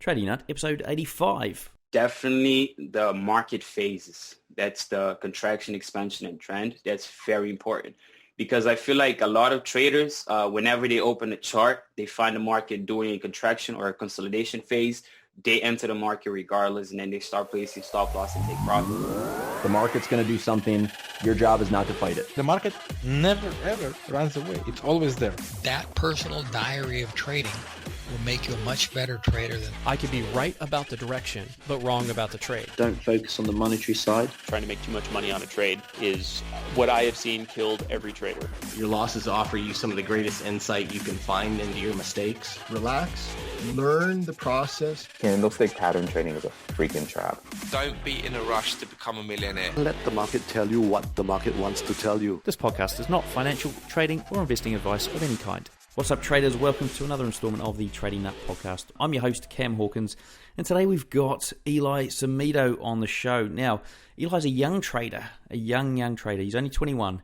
Trading Nut, episode 85. Definitely the market phases. That's the contraction, expansion, and trend. That's very important because I feel like a lot of traders, whenever they open a chart, they find the market doing a contraction or a consolidation phase. They enter the market regardless, and then they start placing stop loss and take profit. The market's going to do something. Your job is not to fight it. The market never, ever runs away. It's always there. That personal diary of trading will make you a much better trader than... I could be right about the direction, but wrong about the trade. Don't focus on the monetary side. Trying to make too much money on a trade is what I have seen killed every trader. Your losses offer you some of the greatest insight you can find into your mistakes. Relax, learn the process. Candlestick pattern trading is a freaking trap. Don't be in a rush to become a millionaire. Let the market tell you what the market wants to tell you. This podcast is not financial, trading, or investing advice of any kind. What's up, traders? Welcome to another installment of the Trading Nut podcast. I'm your host, Cam Hawkins, and today we've got Eli Semedo on the show. Now, Eli's a young trader, a young trader. He's only 21.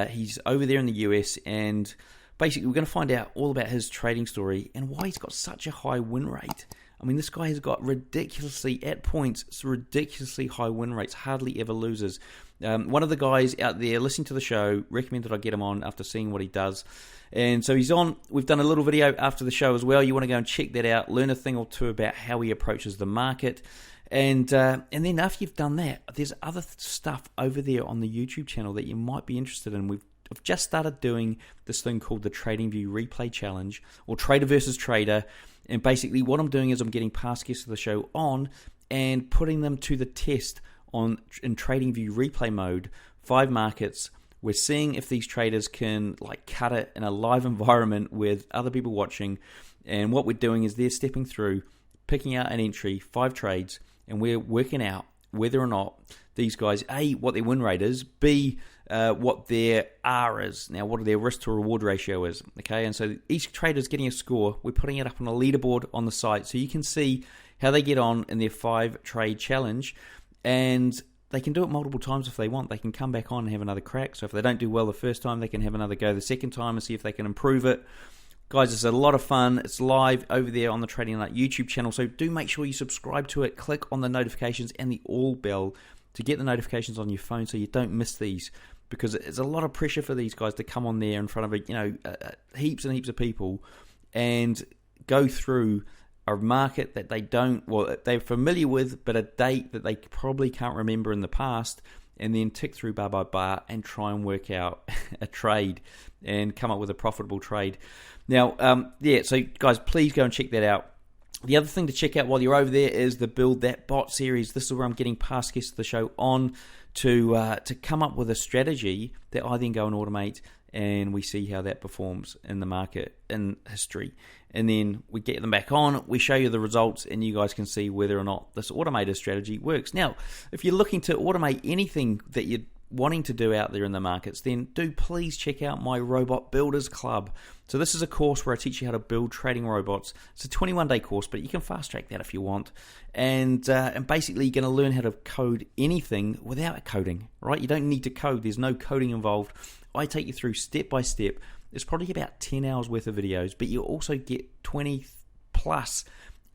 He's over there in the US, and basically we're going to find out all about his trading story and why he's got such a high win rate. I mean, this guy has got ridiculously high win rates, hardly ever loses. One of the guys out there listening to the show recommended I get him on after seeing what he does. And so he's on. We've done a little video after the show as well. You want to go and check that out, learn a thing or two about how he approaches the market. And then after you've done that, there's other stuff over there on the YouTube channel that you might be interested in. I've just started doing this thing called the TradingView Replay Challenge, or Trader versus Trader. And basically what I'm doing is I'm getting past guests of the show on and putting them to the test in TradingView Replay mode, 5 markets. We're seeing if these traders can cut it in a live environment with other people watching. And what we're doing is they're stepping through, picking out an entry, 5 trades, and we're working out whether or not these guys, A, what their win rate is, B, what their R is. Now, what their risk to reward ratio is. Okay, and so each trader is getting a score. We're putting it up on a leaderboard on the site so you can see how they get on in their 5 trade challenge. And they can do it multiple times if they want. They can come back on and have another crack. So if they don't do well the first time, they can have another go the second time and see if they can improve it. Guys, it's a lot of fun. It's live over there on the Trading Nut YouTube channel. So do make sure you subscribe to it. Click on the notifications and the all bell to get the notifications on your phone so you don't miss these. Because it's a lot of pressure for these guys to come on there in front of heaps and heaps of people and go through a market that they're familiar with, but a date that they probably can't remember in the past, and then tick through bar by bar and try and work out a trade and come up with a profitable trade. Now, so guys, please go and check that out. The other thing to check out while you're over there is the Build That Bot series. This is where I'm getting past guests of the show on to come up with a strategy that I then go and automate, and we see how that performs in the market in history. And then we get them back on, we show you the results, and you guys can see whether or not this automated strategy works. Now, if you're looking to automate anything that you're wanting to do out there in the markets, then do please check out my Robot Builders Club. So this is a course where I teach you how to build trading robots. It's a 21-day course, but you can fast track that if you want. And basically, you're going to learn how to code anything without coding, right? You don't need to code. There's no coding involved. I take you through step by step. It's probably about 10 hours worth of videos, but you also get 20 plus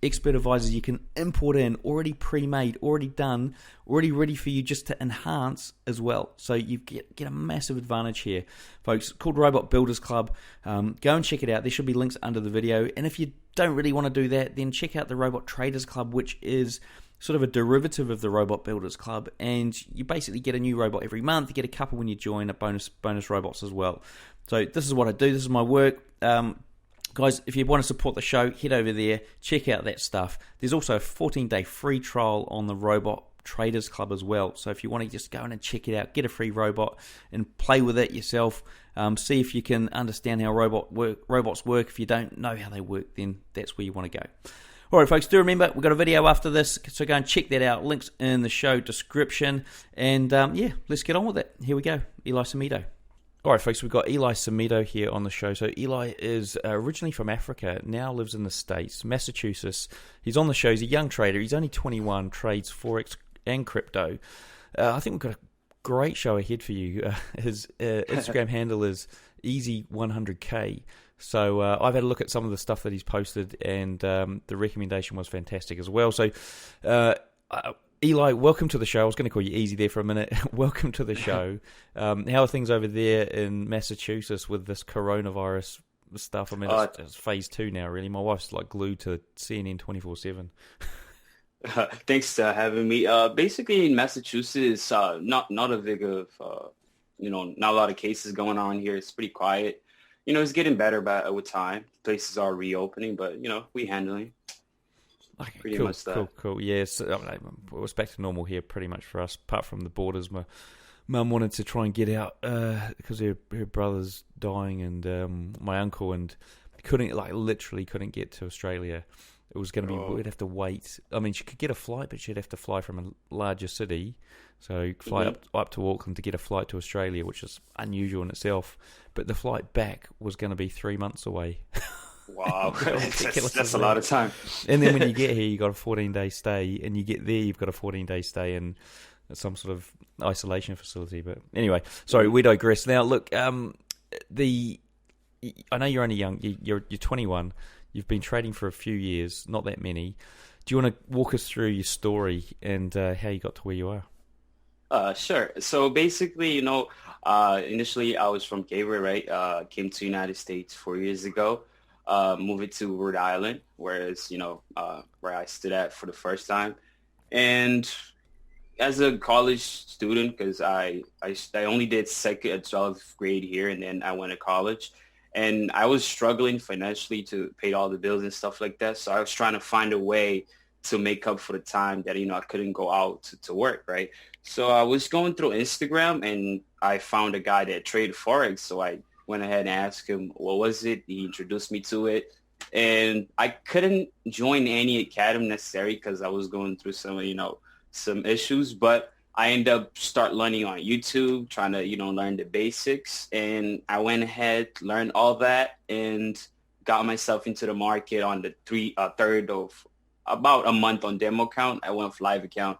expert advisors you can import in, already pre-made, already done, already ready for you just to enhance as well. So you get a massive advantage here, folks. It's called Robot Builders Club. Go and check it out. There should be links under the video. And if you don't really want to do that, then check out the Robot Traders Club, which is sort of a derivative of the Robot Builders Club, and you basically get a new robot every month. You get a couple when you join, bonus robots as well. So this is what I do. This is my work. Guys, if you want to support the show, head over there, check out that stuff. There's also a 14-day free trial on the Robot Traders Club as well. So if you want to just go in and check it out, get a free robot and play with it yourself. See if you can understand how robots work. If you don't know how they work, then that's where you want to go. All right, folks, do remember, we've got a video after this, so go and check that out. Links in the show description. And let's get on with it. Here we go, Eli Semedo. All right, folks, we've got Eli Semedo here on the show. So Eli is originally from Africa, now lives in the States, Massachusetts. He's on the show. He's a young trader. He's only 21, trades Forex and crypto. I think we've got a great show ahead for you. His Instagram handle is Easy100K. So I've had a look at some of the stuff that he's posted, and the recommendation was fantastic as well. So Eli, welcome to the show. I was going to call you Easy there for a minute. Welcome to the show. How are things over there in Massachusetts with this coronavirus stuff? I mean, it's phase 2 now, really. My wife's like glued to CNN 24/7. Thanks for having me. Basically, in Massachusetts, not a big of, not a lot of cases going on here. It's pretty quiet. It's getting better with time. Places are reopening, but, we handling. Okay, pretty much that. Cool. Yes, it's back to normal here pretty much for us, apart from the borders. My mum wanted to try and get out because her brother's dying, and my uncle, and literally couldn't get to Australia. It was going to be, we'd have to wait. I mean, she could get a flight, but she'd have to fly from a larger city. So fly up to Auckland to get a flight to Australia, which is unusual in itself. But the flight back was going to be 3 months away. Wow, that's a lot of time. And then when you get here, you've got a 14-day stay, and you get there, you've got a 14-day stay in some sort of isolation facility. But anyway, sorry, we digress. Now, look, I know you're only young. You're 21. You've been trading for a few years, not that many. Do you want to walk us through your story and how you got to where you are? Sure. So basically, initially I was from Gateway, right? Came to the United States 4 years ago. Moved to Rhode Island, whereas, where I stood at for the first time. And as a college student, because I only did 12th grade here, and then I went to college. And I was struggling financially to pay all the bills and stuff like that. So I was trying to find a way to make up for the time that, I couldn't go out to work, right? So I was going through Instagram, and I found a guy that traded Forex. So I went ahead and asked him, what was it? He introduced me to it. And I couldn't join any academy necessarily because I was going through some issues. But I ended up start learning on YouTube, trying to, learn the basics. And I went ahead, learned all that, and got myself into the market on the third of about a month on demo account. I went for live account.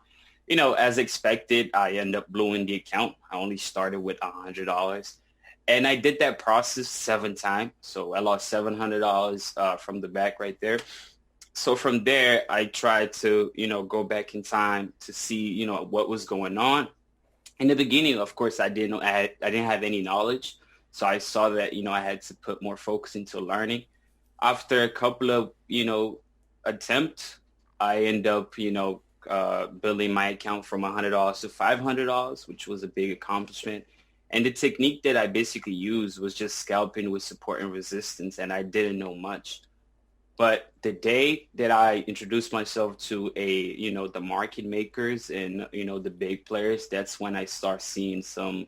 As expected, I ended up blowing the account. I only started with $100. And I did that process 7 times. So I lost $700 from the back right there. So from there, I tried to, go back in time to see, what was going on. In the beginning, of course, I didn't have any knowledge. So I saw that, I had to put more focus into learning. After a couple of, attempts, I ended up, building my account from $100 to $500, which was a big accomplishment. And the technique that I basically used was just scalping with support and resistance, and I didn't know much. But the day that I introduced myself to the market makers and, the big players, that's when I start seeing some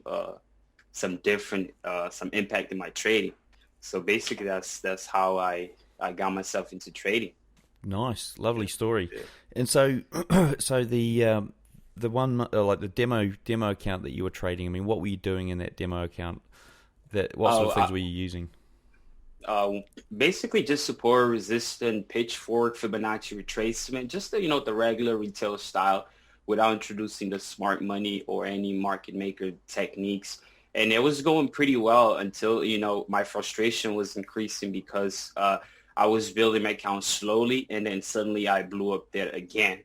different, some impact in my trading. So basically that's how I got myself into trading. Nice. Lovely story. And so the one, like the demo account that you were trading, I mean, what were you doing in that demo account? What sort of things were you using? Basically just support, resistance, pitchfork, Fibonacci retracement, just the regular retail style without introducing the smart money or any market maker techniques. And it was going pretty well until, my frustration was increasing because I was building my account slowly, and then suddenly I blew up there again.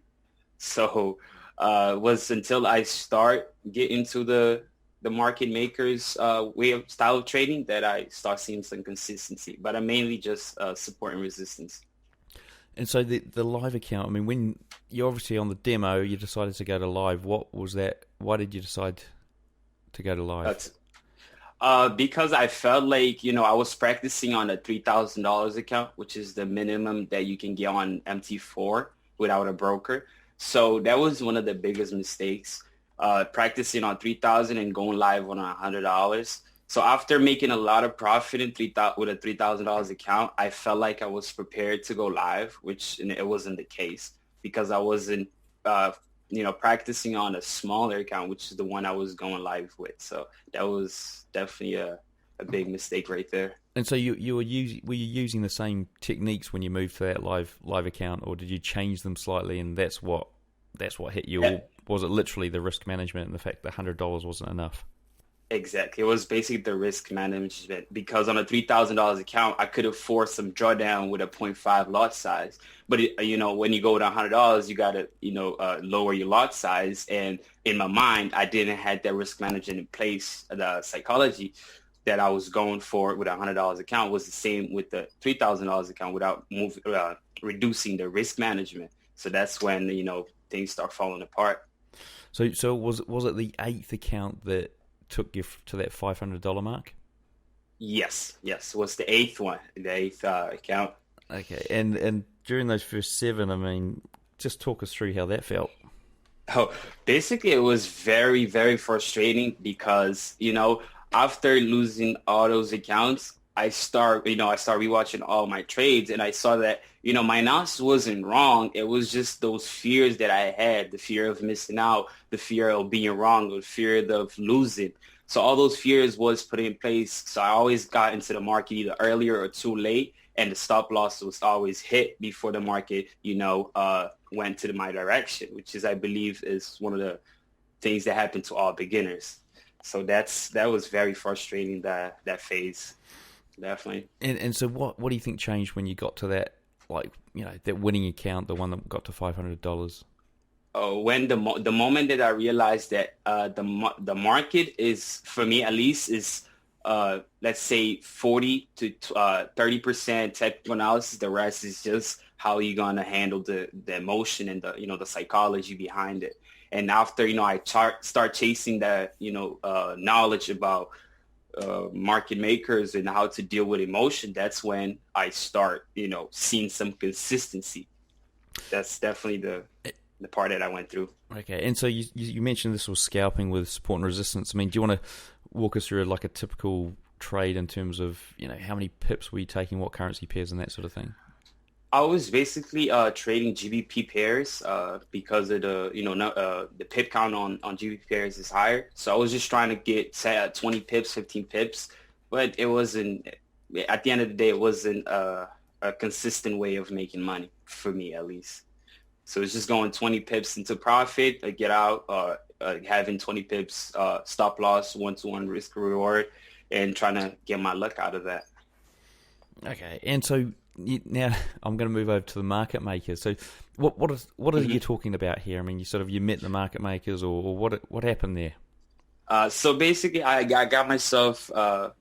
So it was until I start getting to the market makers way of style of trading that I start seeing some consistency. But I'm mainly just support and resistance. And so the live account, I mean, when you're obviously on the demo, you decided to go to live. What was that? Why did you decide to go to live? Because I felt like, I was practicing on a $3,000 account, which is the minimum that you can get on MT4 without a broker. So that was one of the biggest mistakes, practicing on $3,000 and going live on $100. So after making a lot of profit with a $3,000 account, I felt like I was prepared to go live, which it wasn't the case because I wasn't, practicing on a smaller account, which is the one I was going live with. So that was definitely a big mistake right there. And so were you using the same techniques when you moved to that live account, or did you change them slightly, and that's what hit you? Yeah. Or was it literally the risk management and the fact that $100 wasn't enough? Exactly. It was basically the risk management because on a $3,000 account, I could afford some drawdown with a 0.5 lot size. But, when you go to $100, you got to, lower your lot size. And in my mind, I didn't have that risk management in place. The psychology that I was going for with a $100 account was the same with the $3,000 account without reducing the risk management. So that's when, things start falling apart. So was it the 8th account that took you to that $500 mark? Yes, it was the 8th one, the 8th account. Okay, and during those first 7, I mean, just talk us through how that felt. Oh, basically, it was very, very frustrating because, after losing all those accounts, I start rewatching all my trades, and I saw that, my analysis wasn't wrong. It was just those fears that I had, the fear of missing out, the fear of being wrong, the fear of losing. So all those fears was put in place. So I always got into the market either earlier or too late, and the stop loss was always hit before the market, went to my direction, which is, I believe, is one of the things that happen to all beginners. So that was very frustrating, that phase, definitely. And so what do you think changed when you got to that, that winning account, the one that got to $500? Oh, when the moment that I realized that the market is, for me at least, is let's say 40 to 30% technical analysis. The rest is just how you're gonna handle the emotion and the psychology behind it. And after I start chasing that knowledge about market makers and how to deal with emotion, that's when I start seeing some consistency. That's definitely the part that I went through. Okay, and so you mentioned this was scalping with support and resistance. I mean, do you want to walk us through a typical trade in terms of how many pips were you taking, what currency pairs, and that sort of thing? I was basically trading GBP pairs because of the pip count on GBP pairs is higher. So I was just trying to get 20 pips, 15 pips, but it wasn't. At the end of the day, it wasn't a consistent way of making money for me, at least. So it's just going 20 pips into profit, get out, having 20 pips stop loss, 1-to-1 risk reward, and trying to get my luck out of that. Okay, and so now I'm going to move over to the market makers. So what are you talking about here? I mean, you met the market makers, or what happened there? So basically, I got myself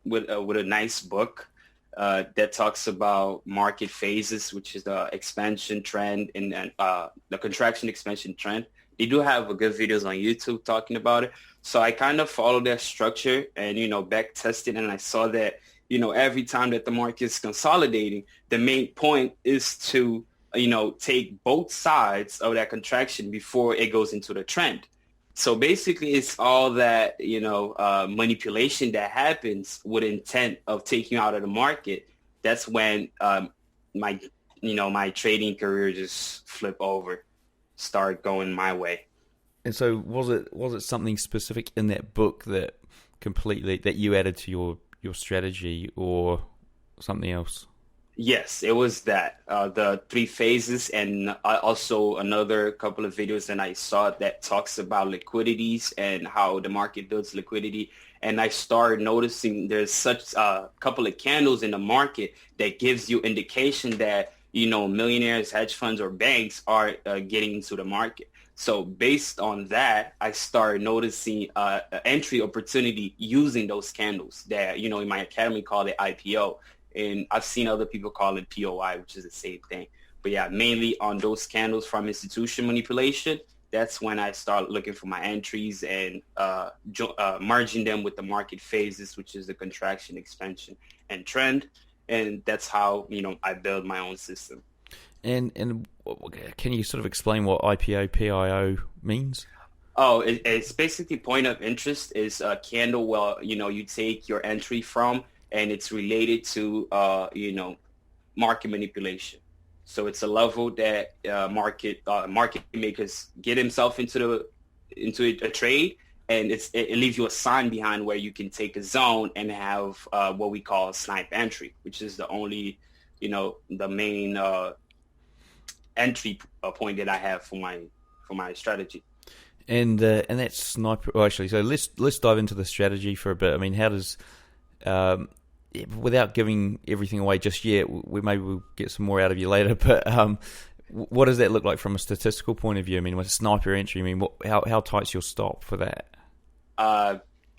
with a nice book that talks about market phases, which is the expansion trend and the contraction expansion trend. They do have good videos on YouTube talking about it. So I kind of followed that structure and, back tested, and I saw that, every time that the market is consolidating, the main point is to, take both sides of that contraction before it goes into the trend. So basically, it's all that, manipulation that happens with intent of taking you out of the market. That's when my trading career just flip over, start going my way. And so was it something specific in that book that you added to your strategy, or something else? Yes, it was that, the 3 phases, and also another couple of videos that I saw that talks about liquidities and how the market builds liquidity. And I started noticing there's such a couple of candles in the market that gives you indication that, millionaires, hedge funds, or banks are getting into the market. So based on that, I started noticing entry opportunity using those candles that, in my academy call it IPO. And I've seen other people call it POI, which is the same thing. But yeah, mainly on those candles from institution manipulation, that's when I start looking for my entries and merging them with the market phases, which is the contraction, expansion, and trend. And that's how, I build my own system. And can you sort of explain what IPO, PIO means? Oh, it's basically point of interest is a candle where, you take your entry from, and it's related to, market manipulation. So it's a level that market makers get himself into a trade, and it leaves you a sign behind where you can take a zone and have what we call a snipe entry, which is the only, the main entry point that I have for my strategy. And that's sniper. Oh, actually, so let's dive into the strategy for a bit. I mean, how does without giving everything away just yet, we'll get some more out of you later. But what does that look like from a statistical point of view? I mean, with sniper entry, I mean, how tight's your stop for that?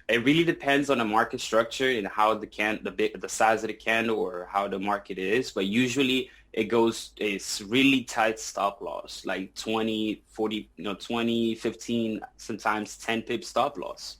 It really depends on the market structure and how the size of the candle or how the market is. But usually it's really tight stop loss, like 20, 40, 20, 15, sometimes 10 pip stop loss.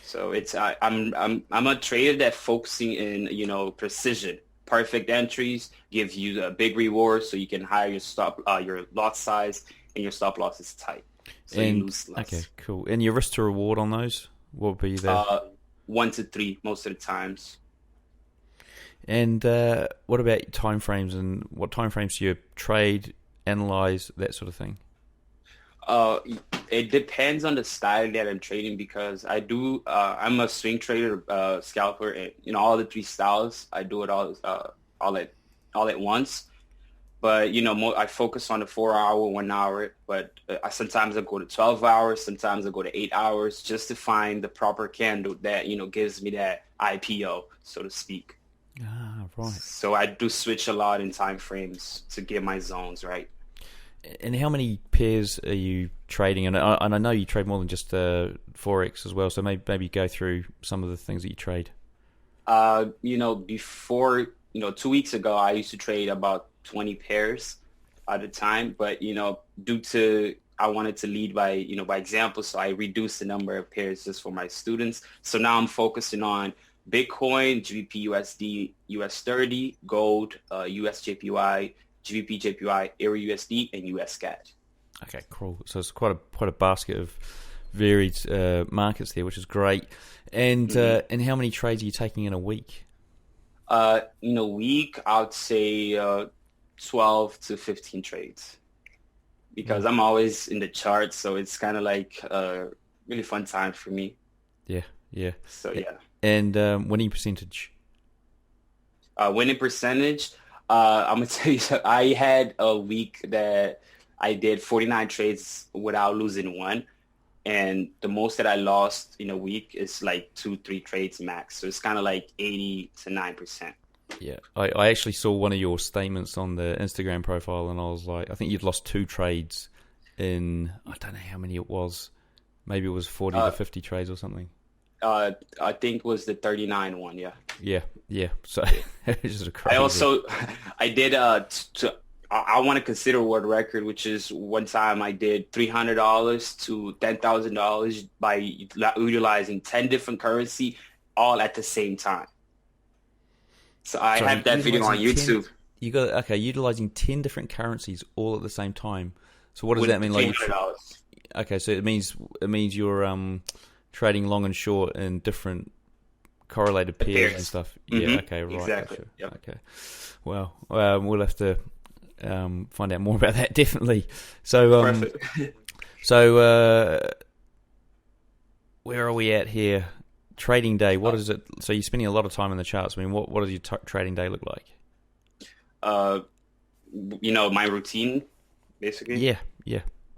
So I'm a trader that focusing in, precision. Perfect entries gives you a big reward, so you can hire your lot size, and your stop loss is tight. So you lose less. Okay, cool. And your risk to reward on those, what would be there? 1 to 3 most of the times. And what about time frames, and what time frames do you trade, analyze, that sort of thing? It depends on the style that I'm trading, because I'm a swing trader, scalper, and all the 3 styles. I do it all at once. But I focus on the 4 hour, 1 hour. But sometimes I go to 12 hours, sometimes I go to 8 hours, just to find the proper candle that gives me that IPO, so to speak. Ah, right. So I do switch a lot in time frames to get my zones right. And how many pairs are you trading? And I know you trade more than just Forex as well, so maybe go through some of the things that you trade. Before, 2 weeks ago, I used to trade about 20 pairs at a time. But, due to I wanted to lead by example, so I reduced the number of pairs just for my students. So now I'm focusing on Bitcoin, GBPUSD, US30, gold, USDJPY, GBPJPY, EURUSD, and USDCAD. Okay, cool. So it's quite a basket of varied markets there, which is great. And and how many trades are you taking in a week? In a week, I'd say 12 to 15 trades, because I'm always in the charts, so it's kind of like a really fun time for me. Yeah. So yeah. And winning percentage? Winning percentage, I'm going to tell you, I had a week that I did 49 trades without losing one. And the most that I lost in a week is like 2-3 trades max. So it's kind of like 80 to 9%. Yeah, I actually saw one of your statements on the Instagram profile, and I was like, I think you'd lost 2 trades in, I don't know how many it was. Maybe it was 40 to 50 trades or something. I think it was the 39 one, yeah. Yeah. So it's just crazy. I did I want to consider a world record, which is one time I did $300 to $10,000 by utilizing 10 different currency all at the same time. So I have that video on YouTube. You got utilizing 10 different currencies all at the same time. So what does that mean? Like, okay, so it means you're trading long and short in different correlated pairs and stuff. Mm-hmm. Yeah. Okay. Right. Exactly. Gotcha. Yep. Okay. Well, we'll have to find out more about that, definitely. So, where are we at here? Trading day. What is it? So you're spending a lot of time in the charts. I mean, what does your trading day look like? My routine, basically. Yeah.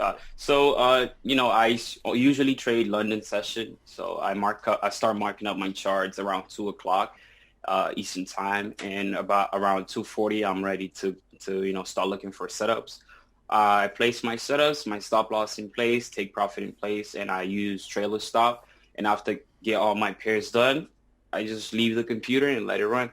I usually trade London session. So I start marking up my charts around 2:00 Eastern time, and around 2:40, I'm ready to start looking for setups. I place my setups, my stop loss in place, take profit in place, and I use trailer stop. And after get all my pairs done, I just leave the computer and let it run.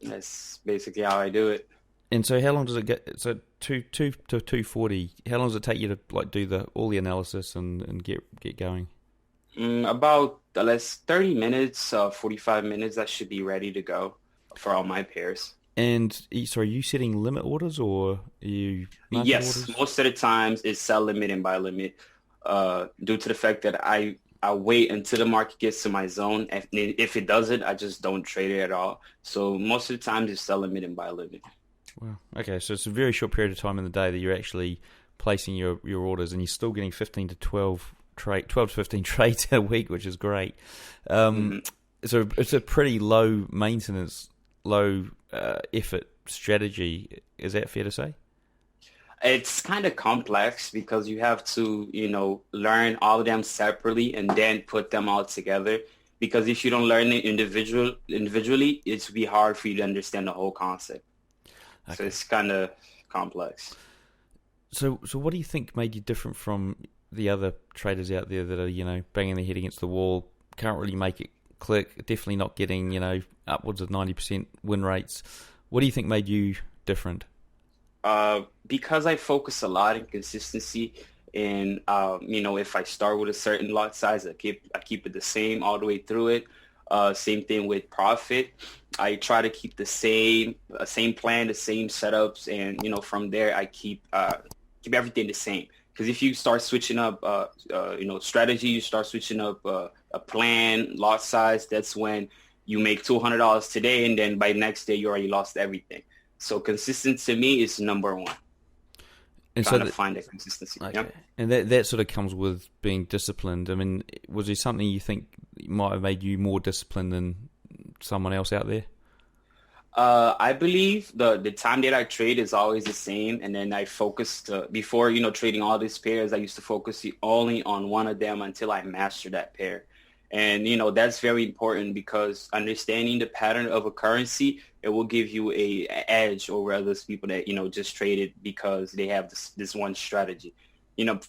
That's basically how I do it. And so how long does it get? So 2 to 2:40, how long does it take you to do all the analysis and get going? About 30 minutes, 45 minutes, I should be ready to go for all my pairs. And so are you setting limit orders, or are you Yes, orders? Most of the times it's sell limit and buy limit, due to the fact that I wait until the market gets to my zone. If it doesn't, I just don't trade it at all. So most of the times it's sell limit and buy limit. Wow. Okay, so it's a very short period of time in the day that you're actually placing your orders, and you're still getting 12 to 15 trades a week, which is great. So it's a pretty low maintenance, low effort strategy. Is that fair to say? It's kind of complex because you have to, learn all of them separately and then put them all together. Because if you don't learn it individually, it's be hard for you to understand the whole concept. Okay. So it's kind of complex. So what do you think made you different from the other traders out there that are, banging their head against the wall, can't really make it click, definitely not getting, upwards of 90% win rates? What do you think made you different? Because I focus a lot on consistency, and if I start with a certain lot size, I keep it the same all the way through it. Same thing with profit. I try to keep the same plan, the same setups, and from there I keep everything the same. Because if you start switching up, strategy, you start switching up a plan, lot size, that's when you make $200 today, and then by the next day you already lost everything. So consistent to me is number one. And trying to find that consistency. Okay. Yep. And that sort of comes with being disciplined. I mean, was there something you think might have made you more disciplined than someone else out there? I believe the time that I trade is always the same, and then I focused before trading all these pairs. I used to focus only on one of them until I mastered that pair, and that's very important because understanding the pattern of a currency, it will give you a edge over those people that just traded because they have this one strategy.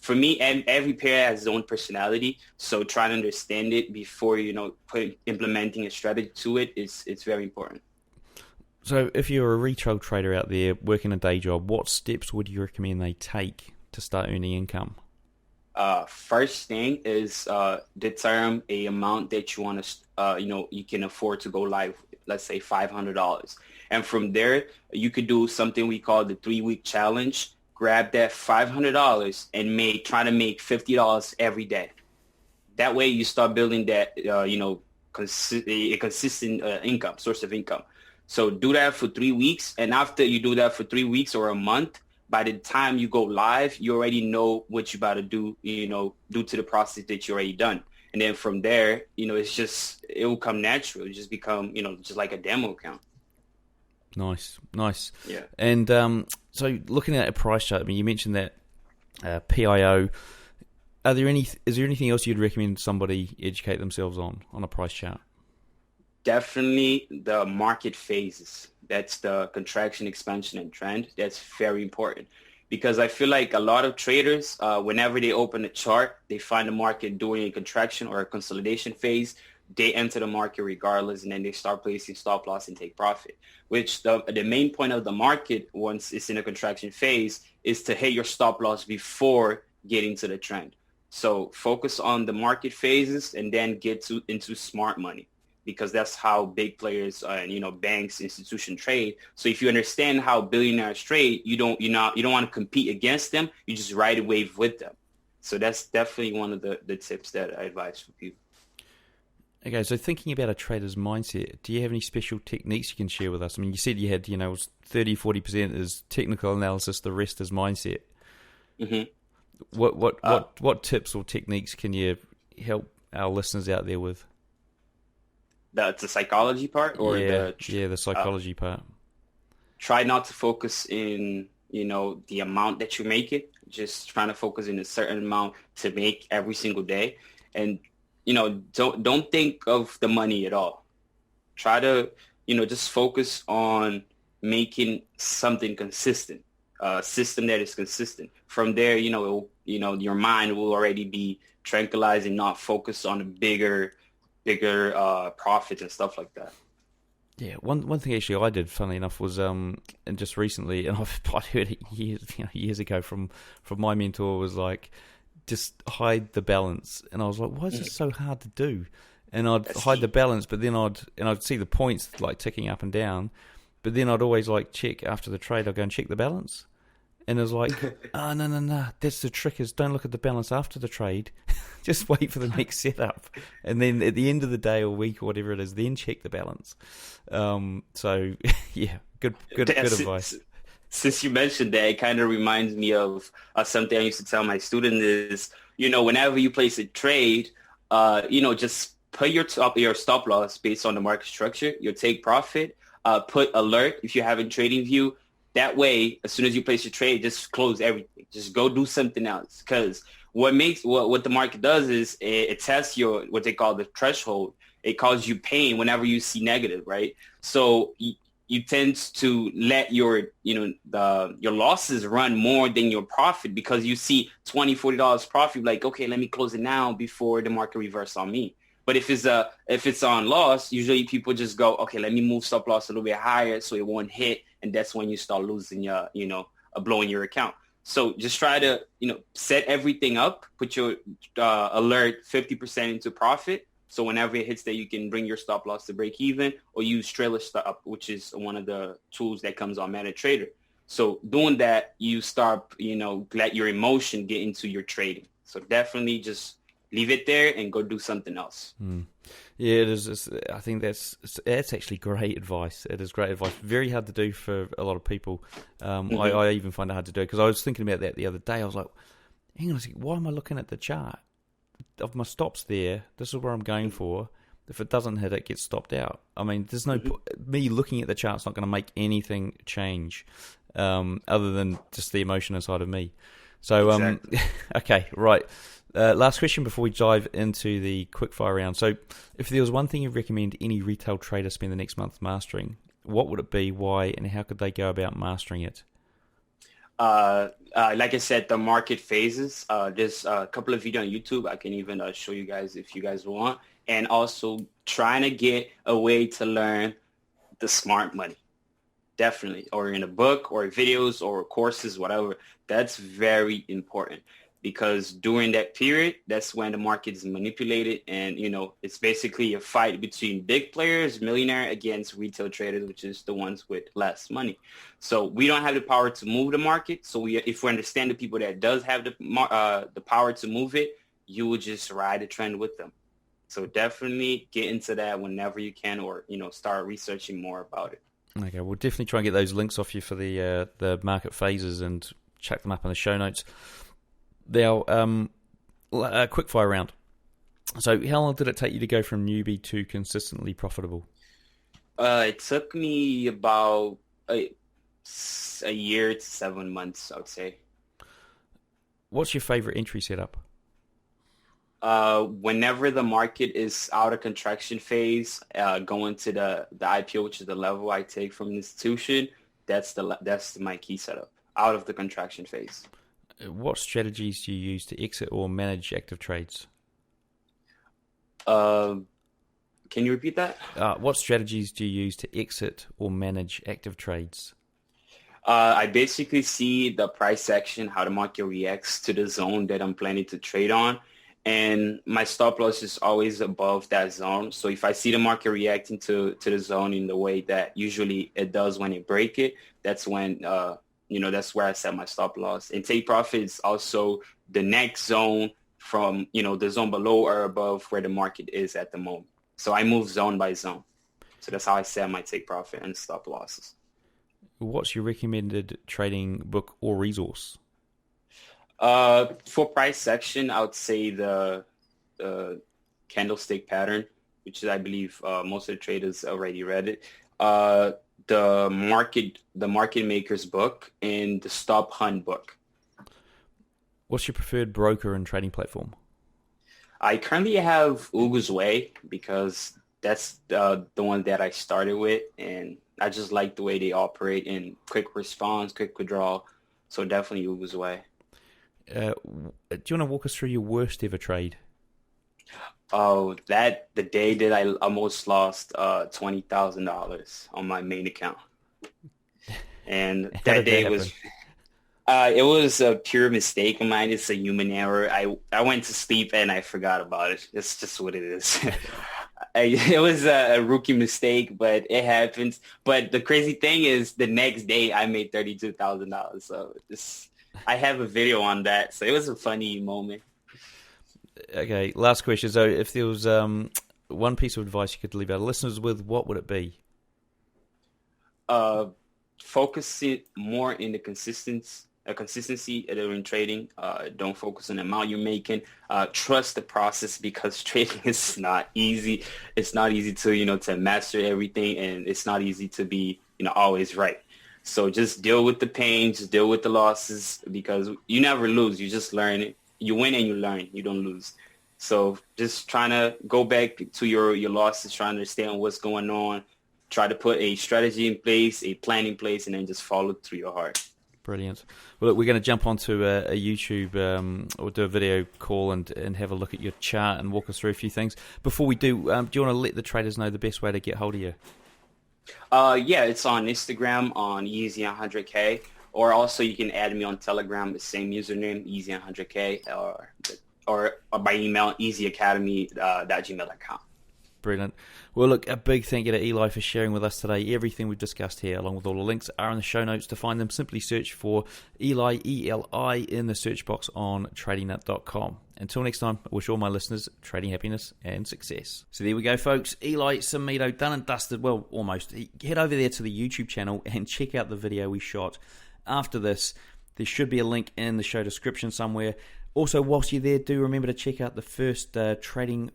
For me, every pair has its own personality, so trying to understand it before implementing a strategy to it it's very important. So if you're a retail trader out there working a day job, what steps would you recommend they take to start earning income? First thing is determine a amount that you want to, you can afford to go live. Let's say $500. And from there, you could do something we call the 3-week challenge. Grab that $500 and try to make $50 every day. That way you start building that, a consistent source of income. So do that for 3 weeks. And after you do that for 3 weeks or a month, by the time you go live, you already know what you're about to do, due to the process that you already done. And then from there, it will come natural. It just become, just like a demo account. Nice. Yeah. And so looking at a price chart, I mean, you mentioned that PIO. Is there anything else you'd recommend somebody educate themselves on a price chart? Definitely the market phases. That's the contraction, expansion, and trend. That's very important because I feel like a lot of traders, whenever they open a chart, they find the market doing a contraction or a consolidation phase. They enter the market regardless, and then they start placing stop loss and take profit, which the main point of the market once it's in a contraction phase is to hit your stop loss before getting to the trend. So focus on the market phases and then get into smart money, because that's how big players and banks, institutions trade. So if you understand how billionaires trade, you don't want to compete against them. You just ride a wave with them. So that's definitely one of the tips that I advise for people. Okay, so thinking about a trader's mindset, do you have any special techniques you can share with us? I mean, you said you had, 30-40% is technical analysis, the rest is mindset. Mm-hmm. What tips or techniques can you help our listeners out there with? That's the psychology part, or the psychology part. Try not to focus in the amount that you make it. Just trying to focus in a certain amount to make every single day, and don't think of the money at all. Try to just focus on making something consistent, a system that is consistent. From there, your mind will already be tranquilized and not focus on the bigger profits and stuff like that. Yeah, one thing actually I did, funnily enough, was and just recently, and I heard it years ago from my mentor, was like, just hide the balance. And I was like, why is this so hard to do? And I'd hide the balance, but then I'd see the points like ticking up and down, but then I'd always like check after the trade. I'd go and check the balance. And it was like, no, that's the trick, is don't look at the balance after the trade. Just wait for the next setup. And then at the end of the day or week or whatever it is, then check the balance. So, yeah, good advice. Since you mentioned that, it kind of reminds me of something I used to tell my students is, whenever you place a trade, just put your stop loss based on the market structure, your take profit, put alert if you have in trading view, That way, as soon as you place your trade, just close everything. Just go do something else. Because what the market does is it tests your, what they call the threshold. It causes you pain whenever you see negative, right? So you tend to let your losses run more than your profit, because you see $20, $40 profit, like, okay, let me close it now before the market reverses on me. But if it's on loss, usually people just go, okay, let me move stop loss a little bit higher so it won't hit, and that's when you start losing blowing your account. So just try to set everything up, put your alert 50% into profit. So whenever it hits that, you can bring your stop loss to break even, or use trailer stop, which is one of the tools that comes on MetaTrader. So doing that, you start, let your emotion get into your trading. So definitely just leave it there and go do something else. Yeah, it is. I think that's actually great advice. It is great advice. Very hard to do for a lot of people. I even find it hard to do, because I was thinking about that the other day. I was like, hang on a second, why am I looking at the chart? Of my stops there, this is where I'm going for. If it doesn't hit, it gets stopped out. I mean, there's no me looking at the chart's not going to make anything change, other than just the emotion inside of me. So, exactly. Okay, right. Last question before we dive into the quickfire round. So, if there was one thing you'd recommend any retail trader spend the next month mastering, what would it be, why, and how could they go about mastering it? Like I said, the market phases. There's a couple of videos on YouTube. I can even show you guys if you guys want. And also trying to get a way to learn the smart money. Definitely. Or in a book or videos or courses, whatever. That's very important, because during that period, that's when the market is manipulated. And, it's basically a fight between big players, millionaire, against retail traders, which is the ones with less money. So we don't have the power to move the market. So if we understand the people that does have the power to move it, you would just ride the trend with them. So definitely get into that whenever you can, or, start researching more about it. Okay, we'll definitely try and get those links off you for the market phases, and check them up in the show notes. Now, a quickfire round. So how long did it take you to go from newbie to consistently profitable? It took me about a year to 7 months, I would say. What's your favorite entry setup? Whenever the market is out of contraction phase, going to the IPO, which is the level I take from the institution, that's my key setup, out of the contraction phase. What strategies do you use to exit or manage active trades? Can you repeat that? What strategies do you use to exit or manage active trades? I basically see the price action, how the market reacts to the zone that I'm planning to trade on. And my stop loss is always above that zone. So if I see the market reacting to the zone in the way that usually it does when it break it, that's when, that's where I set my stop loss. And take profit is also the next zone from, the zone below or above where the market is at the moment. So I move zone by zone. So that's how I set my take profit and stop losses. What's your recommended trading book or resource? For price action, I would say the candlestick pattern, which is, I believe, most of the traders already read it. The market maker's book, and the stop hunt book. What's your preferred broker and trading platform? I currently have EURUSD, because that's the one that I started with, and I just like the way they operate in quick response, quick withdrawal. So definitely EURUSD. Do you want to walk us through your worst ever trade? Oh, the day that I almost lost $20,000 on my main account, and that day was it was a pure mistake of mine. It's a human error. I went to sleep and I forgot about it. It's just what it is. It was a rookie mistake, but it happens. But the crazy thing is, the next day I made $32,000. So I have a video on that. So it was a funny moment. Okay, last question. So if there was one piece of advice you could leave our listeners with, what would it be? Focus it more in the consistency in trading. Don't focus on the amount you're making. Trust the process, because trading is not easy. It's not easy to master everything, and it's not easy to be always right. So just deal with the pain, just deal with the losses, because you never lose. You just learn it. You win and you learn. You don't lose. So just trying to go back to your losses, try to understand what's going on, try to put a strategy in place, a plan in place, and then just follow through your heart. Brilliant. Well, look, we're going to jump onto a YouTube or do a video call and have a look at your chart and walk us through a few things. Before we do you want to let the traders know the best way to get hold of you? Yeah, it's on Instagram on Easy100K, or also you can add me on Telegram, the same username, Easy100K, or by email, easyacademy.gmail.com. Brilliant. Well, look, a big thank you to Eli for sharing with us today. Everything we've discussed here, along with all the links, are in the show notes. To find them, simply search for Eli, E-L-I, in the search box on tradingnut.com. Until next time, I wish all my listeners trading happiness and success. So there we go, folks. Eli Semedo, done and dusted. Well, almost. Head over there to the YouTube channel and check out the video we shot after this. There should be a link in the show description somewhere. Also, whilst you're there, do remember to check out the first TradingView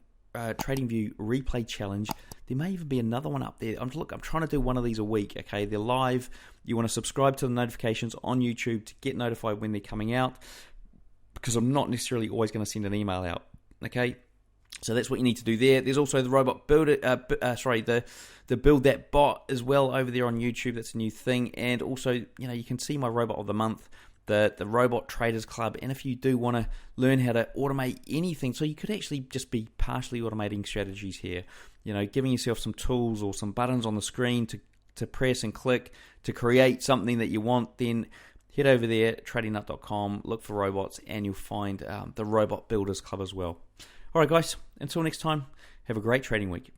replay challenge. There may even be another one up there. I'm trying to do one of these a week. Okay, they're live. You want to subscribe to the notifications on YouTube to get notified when they're coming out, because I'm not necessarily always going to send an email out. Okay, so that's what you need to do there. There's also the robot builder, the build that bot as well over there on YouTube. That's a new thing, and also you can see my robot of the month, the Robot Traders Club. And if you do want to learn how to automate anything, so you could actually just be partially automating strategies here, giving yourself some tools or some buttons on the screen to press and click to create something that you want, then head over there, tradingnut.com, look for robots, and you'll find the Robot Builders Club as well. All right, guys, until next time, have a great trading week.